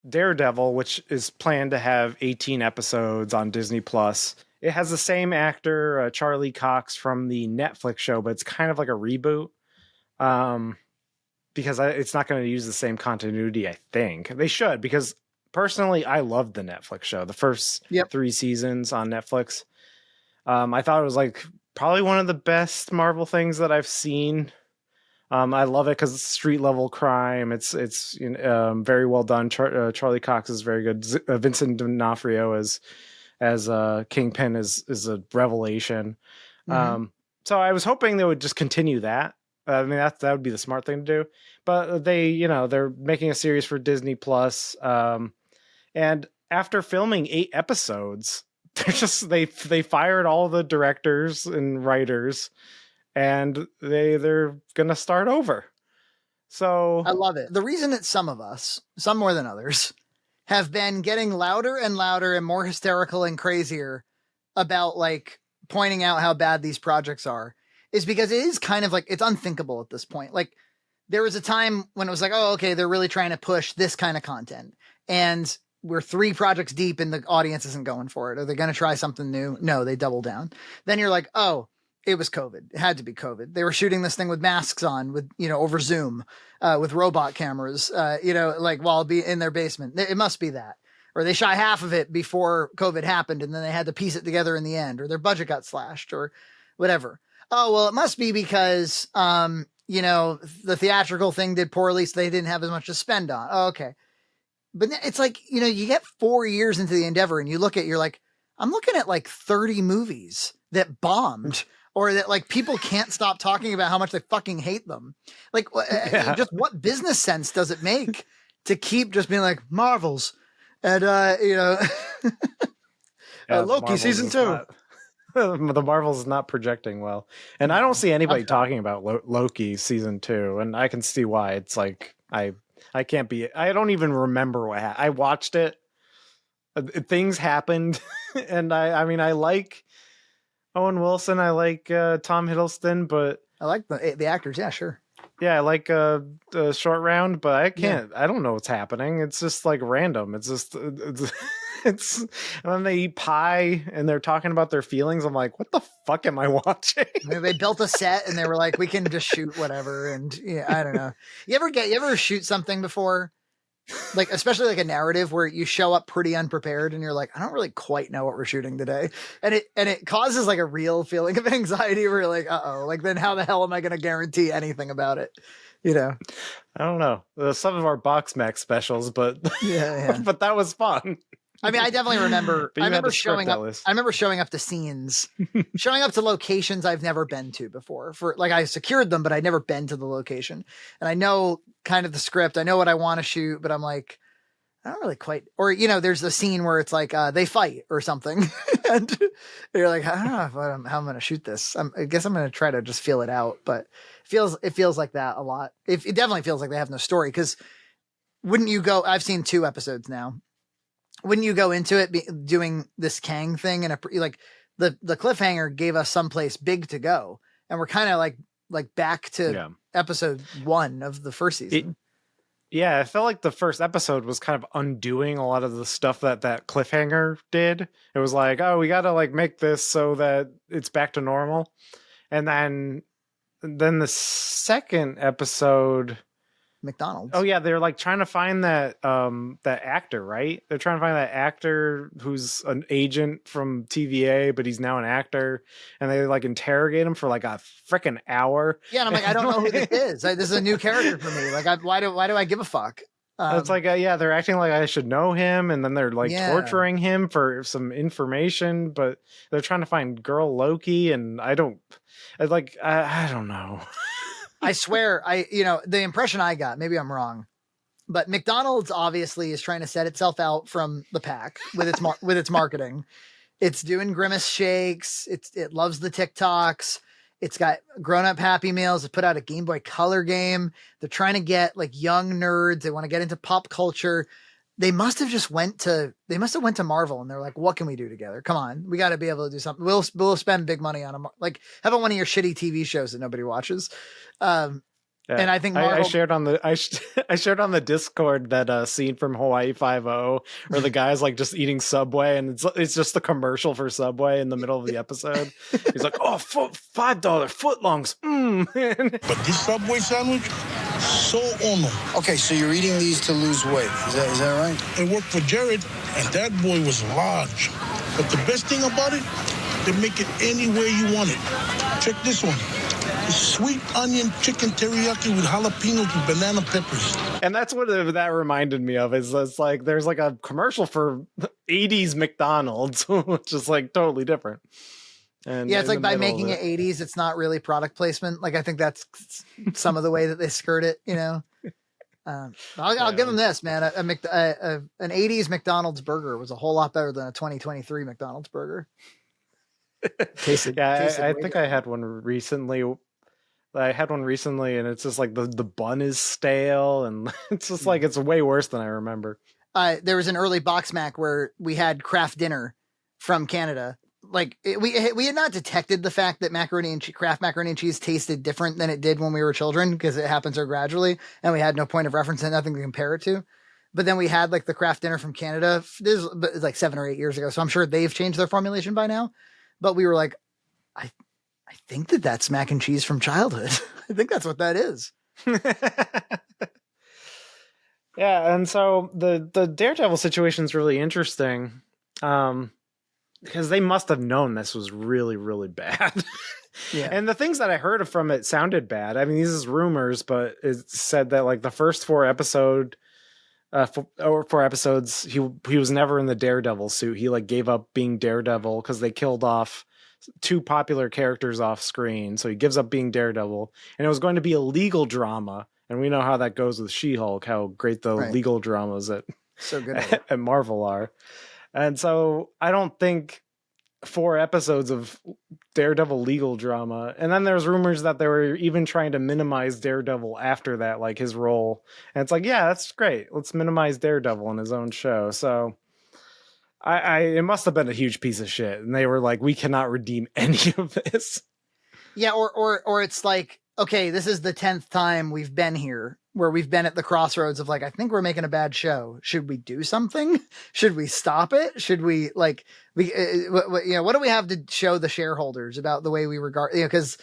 Daredevil, which is planned to have 18 episodes on Disney Plus. It has the same actor, Charlie Cox from the Netflix show, but it's kind of like a reboot. Because it's not going to use the same continuity, I think. They should, because personally, I loved the Netflix show. The first 3 seasons on Netflix. I thought it was like probably one of the best Marvel things that I've seen. I love it because it's street level crime. It's very well done. Charlie Cox is very good. Vincent D'Onofrio as Kingpin is a revelation. So I was hoping they would just continue that. I mean, that would be the smart thing to do. But they're making a series for Disney Plus. And after filming 8 episodes, they fired all the directors and writers, and they're gonna start over. So I love it. The reason that some of us, some more than others, have been getting louder and louder and more hysterical and crazier about like pointing out how bad these projects are is because it is kind of like, it's unthinkable at this point. Like there was a time when it was like, oh, okay, they're really trying to push this kind of content. And we're 3 projects deep and the audience isn't going for it. Are they going to try something new? No, they double down. Then you're like, oh, it was COVID. It had to be COVID. They were shooting this thing with masks on, with, over Zoom, with robot cameras, like while be in their basement. It must be that. Or they shot half of it before COVID happened and then they had to piece it together in the end, or their budget got slashed or whatever. Oh, well, it must be because, the theatrical thing did poorly, so they didn't have as much to spend on. Oh, okay. But it's like, you get 4 years into the endeavor and you're like, I'm looking at like 30 movies that bombed or that like people can't stop talking about how much they fucking hate them. Like just what business sense does it make to keep just being like Marvels and, Loki season 2. The Marvels is not projecting well. And I don't see anybody talking about Loki season 2. And I can see why. It's like, I can't be, I don't even remember what happened. I watched it. Things happened. And I like Owen Wilson. I like Tom Hiddleston, but I like the actors. Yeah, sure. Yeah, I like the Short Round, but I can't, I don't know what's happening. It's just like random. It's just, it's and then they eat pie and they're talking about their feelings. I'm like, what the fuck am I watching? They built a set and they were like, we can just shoot whatever. And I don't know. You ever shoot something before? Like, especially like a narrative where you show up pretty unprepared and you're like, I don't really quite know what we're shooting today. And it causes like a real feeling of anxiety where you're like, uh-oh, like then how the hell am I going to guarantee anything about it? I don't know. Some of our Box Max specials, but but that was fun. I mean, I definitely remember. I remember showing up to scenes, showing up to locations I've never been to before. For like, I secured them, but I'd never been to the location. And I know kind of the script. I know what I want to shoot, but I'm like, I don't really quite. Or there's the scene where it's like they fight or something, and you're like, I don't know how I'm going to shoot this. I guess I'm going to try to just feel it out. But it feels like that a lot. It definitely feels like they have no story because wouldn't you go? I've seen 2 episodes now. Wouldn't you go into it doing this Kang thing and like the cliffhanger gave us someplace big to go, and we're kind of like back to episode 1 of the first season. I felt like the first episode was kind of undoing a lot of the stuff that cliffhanger did. It was like, oh, we got to like make this so that it's back to normal, and then the second episode. McDonald's. Oh yeah, they're like trying to find that actor, right? They're trying to find that actor who's an agent from TVA, but he's now an actor, and they like interrogate him for like a freaking hour. Yeah, and I'm like, I don't know who this is. This is a new character for me. Like, why do I give a fuck? It's like, they're acting like I should know him, and then they're like torturing him for some information, but they're trying to find girl Loki, and I don't know. I swear, the impression I got, maybe I'm wrong, but McDonald's obviously is trying to set itself out from the pack with its marketing. It's doing grimace shakes. It loves the TikToks. It's got grown-up Happy Meals. It put out a Game Boy Color game. They're trying to get like young nerds. They want to get into pop culture. They must have went to Marvel and they're like, what can we do together? Come on. We got to be able to do something. We'll spend big money on them. Like, how about one of your shitty TV shows that nobody watches? Yeah. And I think Marvel... I shared on the I shared on the Discord that scene from Hawaii Five-0 where the guy's like just eating Subway, and it's just the commercial for Subway in the middle of the episode. He's like, "Oh, $5 footlongs." But this Subway sandwich, so ono. Okay, so you're eating these to lose weight. Is that right? It worked for Jared, and that boy was large. But the best thing about it, they make it any way you want it. Check this one. Sweet onion chicken teriyaki with jalapenos and banana peppers. And that's what that reminded me of. Is it's like there's like a commercial for 80s McDonald's, which is like totally different. And yeah, it's like by making it 80s, it's not really product placement. Like I think that's some of the way that they skirt it. You know, I'll give them this, man. An 80s McDonald's burger was a whole lot better than a 2023 McDonald's burger. Tasted I think I had one recently. And it's just like the bun is stale, and it's just like it's way worse than I remember. There was an early Box Mac where we had Kraft dinner from Canada. Like we had not detected the fact that Kraft macaroni and cheese tasted different than it did when we were children, because it happened so gradually, and we had no point of reference and nothing to compare it to. But then we had like the Kraft dinner from Canada. This was like 7 or 8 years ago, so I'm sure they've changed their formulation by now. But we were like, I think that's mac and cheese from childhood. I think that's what that is. Yeah, and so the Daredevil situation is really interesting, because they must have known this was really, really bad. Yeah. And the things that I heard from it sounded bad. I mean, these is rumors, but it said that like the first 4 episodes, he was never in the Daredevil suit. He like gave up being Daredevil because they killed off 2 popular characters off screen, so he gives up being Daredevil, and it was going to be a legal drama, and we know how that goes with She-Hulk, how great the legal dramas so good at Marvel are. And so I don't think 4 episodes of Daredevil legal drama, and then there's rumors that they were even trying to minimize Daredevil after that, like his role, and it's like, yeah, that's great, let's minimize Daredevil in his own show. So it must have been a huge piece of shit, and they were like, we cannot redeem any of this. Yeah, or it's like, okay, this is the 10th time we've been here, where we've been at the crossroads of like, I think we're making a bad show. Should we do something? Should we stop it? Should we what do we have to show the shareholders about the way we regard? Because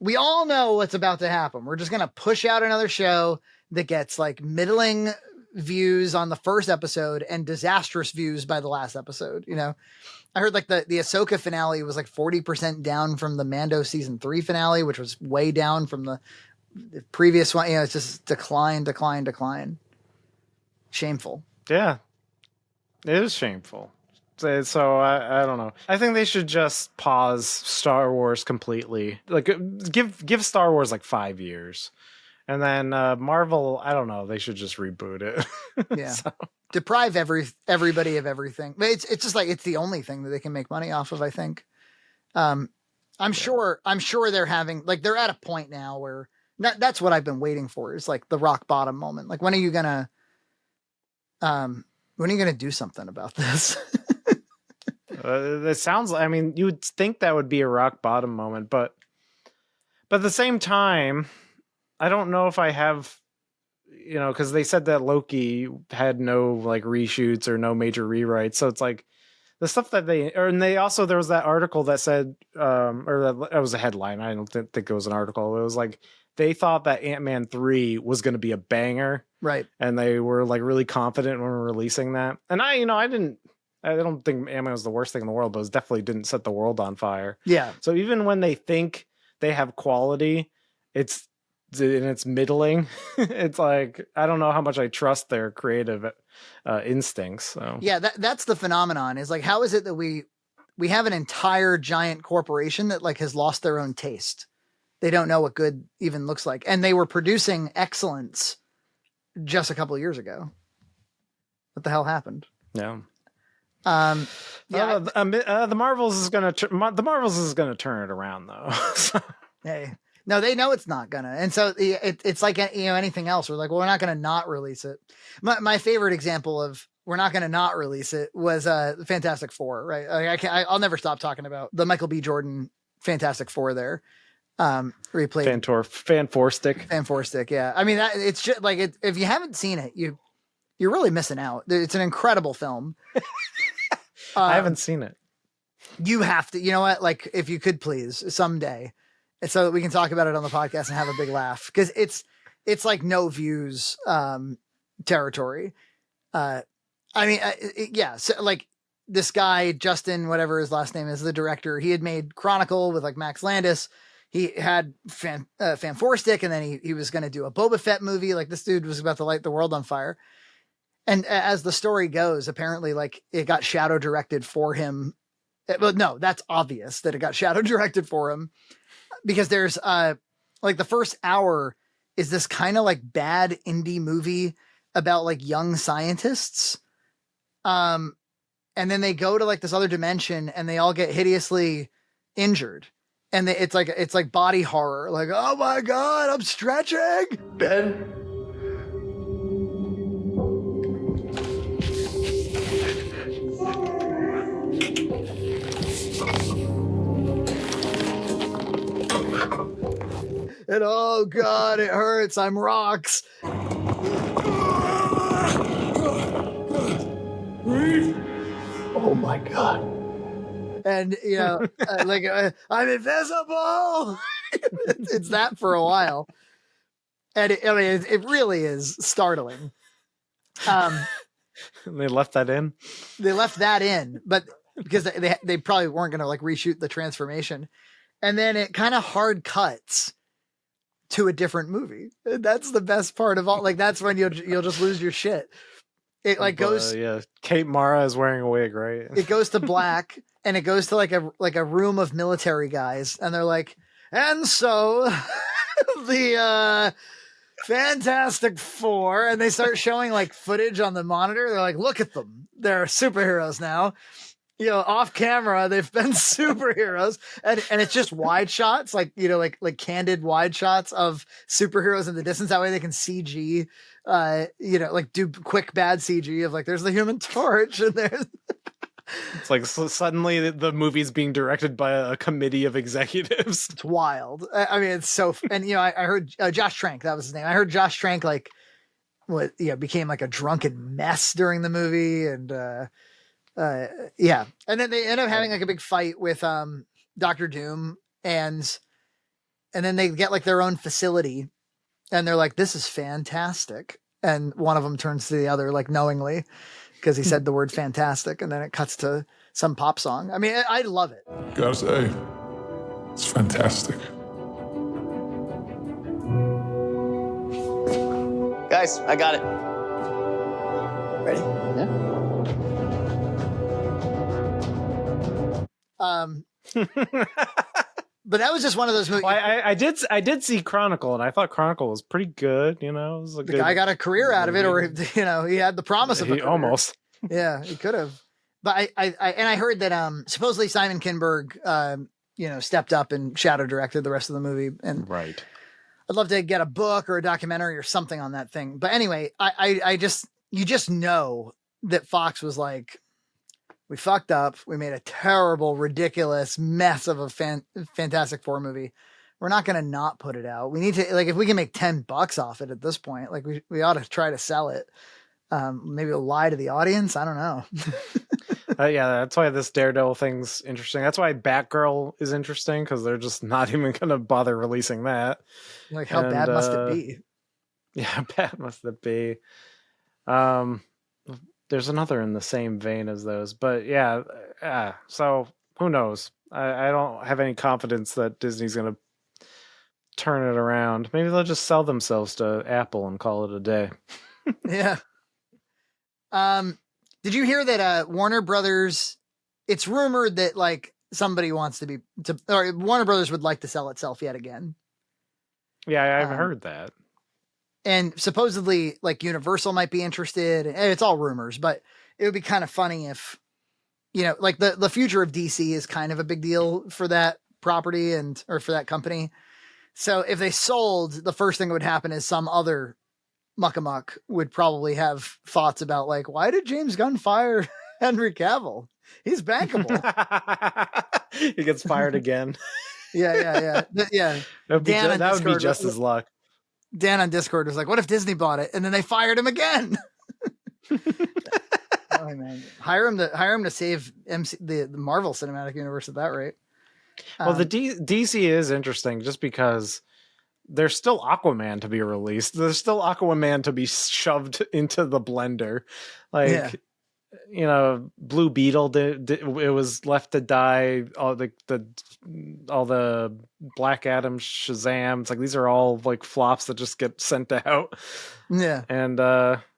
we all know what's about to happen. We're just gonna push out another show that gets like middling views on the first episode and disastrous views by the last episode. I heard like the Ahsoka finale was like 40% down from the Mando season 3 finale, which was way down from the previous one. It's just decline. Shameful. Yeah, it is shameful. So I don't know. I think they should just pause Star Wars completely. Like give Star Wars like 5 years. And then Marvel, I don't know. They should just reboot it. Yeah, deprive everybody of everything. But it's just like it's the only thing that they can make money off of. I think. I'm sure they're having like they're at a point now where that's what I've been waiting for, is like the rock bottom moment. Like when are you gonna do something about this? It sounds. I mean, you would think that would be a rock bottom moment, but at the same time, I don't know if I have, because they said that Loki had no like reshoots or no major rewrites. So it's like the stuff that there was that article that said, or that was a headline. I don't think it was an article. It was like they thought that Ant-Man 3 was going to be a banger. Right. And they were like really confident when we were releasing that. And I don't think Ant-Man was the worst thing in the world, but it definitely didn't set the world on fire. Yeah. So even when they think they have quality, it's middling. It's like, I don't know how much I trust their creative instincts. So yeah, that's the phenomenon, is like, how is it that we have an entire giant corporation that like has lost their own taste? They don't know what good even looks like. And they were producing excellence just a couple of years ago. What the hell happened? Yeah. The Marvels is gonna turn it around though. So. Hey, no, they know it's not gonna, and so it's like anything else. We're like, well, we're not gonna not release it. My favorite example of we're not gonna not release it was Fantastic Four, right? I'll never stop talking about the Michael B. Jordan Fantastic Four there. Replayed Fan4stick. Fan4stick, yeah. I mean, it's just like if you haven't seen it, you're really missing out. It's an incredible film. I haven't seen it. You have to. You know what? Like, if you could please someday, so that we can talk about it on the podcast and have a big laugh, because it's like no views territory. I mean, yeah. So like this guy Justin, whatever his last name is, the director, he had made Chronicle with like Max Landis. He had Fan4stick, and then he was going to do a Boba Fett movie. Like, this dude was about to light the world on fire. And as the story goes, apparently, like, it got shadow directed for him. Well, no, that's obvious that it got shadow directed for him, because there's like the first hour is this kind of like bad indie movie about like young scientists. And then they go to like this other dimension and they all get hideously injured. And it's like body horror. Like, oh my God, I'm stretching. Ben. And oh God, it hurts. I'm rocks. Oh my God. And, you know, like, I'm invisible. It's that for a while. And it really is startling. They left that in? They left that in, but because they probably weren't going to like reshoot the transformation. And then it kind of hard cuts to a different movie. That's the best part of all. Like, that's when you'll just lose your shit. It like goes. Yeah. Kate Mara is wearing a wig, right? It goes to black, and it goes to like a room of military guys. And they're like, and so the Fantastic Four, and they start showing like footage on the monitor. They're like, look at them. They're superheroes now. You know, off camera, they've been superheroes, and it's just wide shots, like, you know, like candid wide shots of superheroes in the distance. That way they can CG, you know, like do quick bad CG of like, there's the Human Torch, and there's. It's like suddenly the movie's being directed by a committee of executives. It's wild. I mean, it's so. And you know, I heard Josh Trank. That was his name. I heard Josh Trank like, became like a drunken mess during the movie, and. Yeah. And then they end up having like a big fight with Dr. Doom, and then they get like their own facility, and they're like, this is fantastic. And one of them turns to the other like knowingly because he said the word fantastic, and then it cuts to some pop song. I mean, I love it. Gotta say, it's fantastic. Guys, I got it. Ready? Yeah. But that was just one of those movies. Well, I did see Chronicle, and I thought Chronicle was pretty good. You know, it was the guy got a career out of it, or you know, he had the promise of a career. Almost. Yeah, he could have. But I heard that supposedly Simon Kinberg you know, stepped up and shadow directed the rest of the movie, and right. I'd love to get a book or a documentary or something on that thing. But anyway, you just know that Fox was like, we fucked up. We made a terrible, ridiculous mess of a Fantastic Four movie. We're not going to not put it out. We need to, like, if we can make $10 off it at this point, like we ought to try to sell it. Maybe we'll lie to the audience. I don't know. Yeah, that's why this Daredevil thing's interesting. That's why Batgirl is interesting, because they're just not even going to bother releasing that. Like, how bad must it be? Yeah, bad must it be. There's another in the same vein as those, but yeah. So who knows? I don't have any confidence that Disney's going to turn it around. Maybe they'll just sell themselves to Apple and call it a day. Yeah. Did you hear that Warner Brothers? It's rumored that like somebody wants or Warner Brothers would like to sell itself yet again. Yeah, I've heard that. And supposedly, like, Universal might be interested. And it's all rumors, but it would be kind of funny if, you know, like the future of DC is kind of a big deal for that property or for that company. So if they sold, the first thing that would happen is some other muckamuck would probably have thoughts about, like, why did James Gunn fire Henry Cavill? He's bankable. He gets fired again. Yeah. That would be just as luck. Dan on Discord was like, "What if Disney bought it?" And then they fired him again. Oh man, hire him to save the Marvel Cinematic Universe at that rate. Well, the DC is interesting just because there's still Aquaman to be released. There's still Aquaman to be shoved into the blender. Like, you know, Blue Beetle it was left to die. All the Black Adam, Shazam. It's like these are all like flops that just get sent out. Yeah, and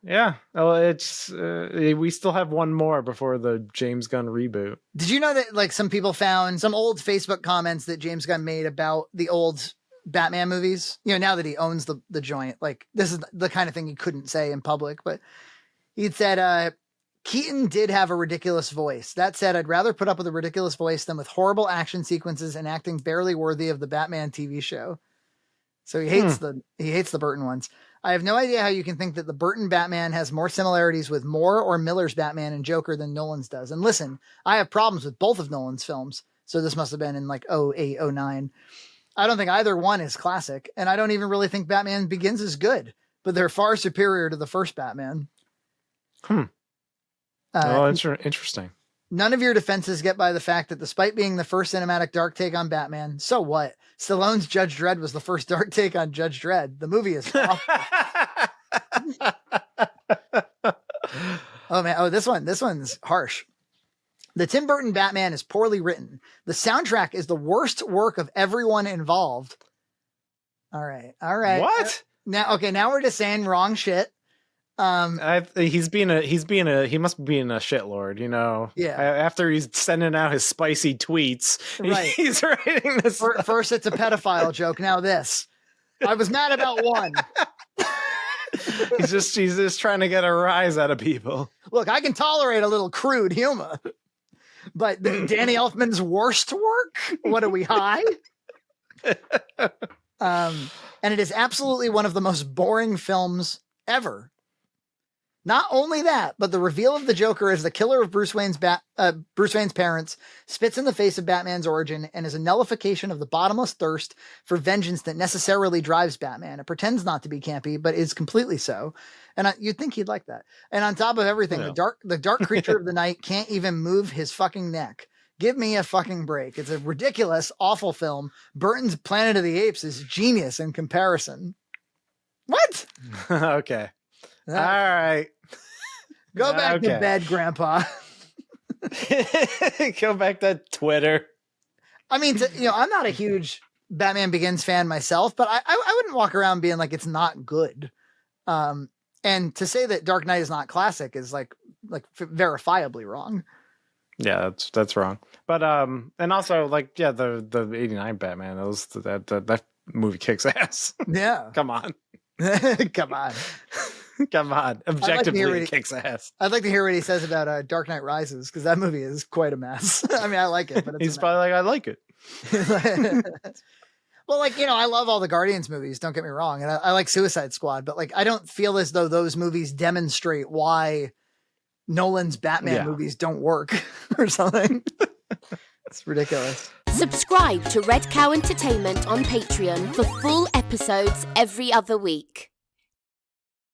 it's we still have one more before the James Gunn reboot. Did you know that like some people found some old Facebook comments that James Gunn made about the old Batman movies? You know, now that he owns the joint, like this is the kind of thing he couldn't say in public, but he said, Keaton did have a ridiculous voice. That said, I'd rather put up with a ridiculous voice than with horrible action sequences and acting barely worthy of the Batman TV show. So he hates the Burton ones. I have no idea how you can think that the Burton Batman has more similarities with Moore or Miller's Batman and Joker than Nolan's does. And listen, I have problems with both of Nolan's films. So this must have been in like 08, 09. I don't think either one is classic. And I don't even really think Batman Begins is good, but they're far superior to the first Batman. Interesting. None of your defenses get by the fact that despite being the first cinematic dark take on Batman, so what? Stallone's Judge Dredd was the first dark take on Judge Dredd. The movie is awful. Oh man. Oh, this one's harsh. The Tim Burton Batman is poorly written. The soundtrack is the worst work of everyone involved. All right. What? Now we're just saying wrong shit. He must be being a shitlord, you know. Yeah. After he's sending out his spicy tweets, right. He's writing this. First, it's a pedophile joke. Now this. I was mad about one. he's just trying to get a rise out of people. Look, I can tolerate a little crude humor, but Danny Elfman's worst work. What are we high? And it is absolutely one of the most boring films ever. Not only that, but the reveal of the Joker as the killer of Bruce Wayne's parents spits in the face of Batman's origin and is a nullification of the bottomless thirst for vengeance that necessarily drives Batman. It pretends not to be campy, but is completely so. And you'd think he'd like that. And on top of everything, the dark creature of the night can't even move his fucking neck. Give me a fucking break. It's a ridiculous, awful film. Burton's Planet of the Apes is genius in comparison. What? Okay. All right. Go back to bed, Grandpa. Go back to Twitter. I mean, I'm not a huge Batman Begins fan myself, but I wouldn't walk around being like it's not good. And to say that Dark Knight is not classic is like verifiably wrong. Yeah, that's wrong. But and also the 89 Batman, that movie kicks ass. Yeah. Come on. Come on. Come on. Objectively, it kicks ass. I'd like to hear what he says about Dark Knight Rises, because that movie is quite a mess. I mean, I like it, but he's probably like, I like it. Well, I love all the Guardians movies, don't get me wrong. And I like Suicide Squad, but I don't feel as though those movies demonstrate why Nolan's Batman movies don't work or something. It's ridiculous. Subscribe to Red Cow Entertainment on Patreon for full episodes every other week.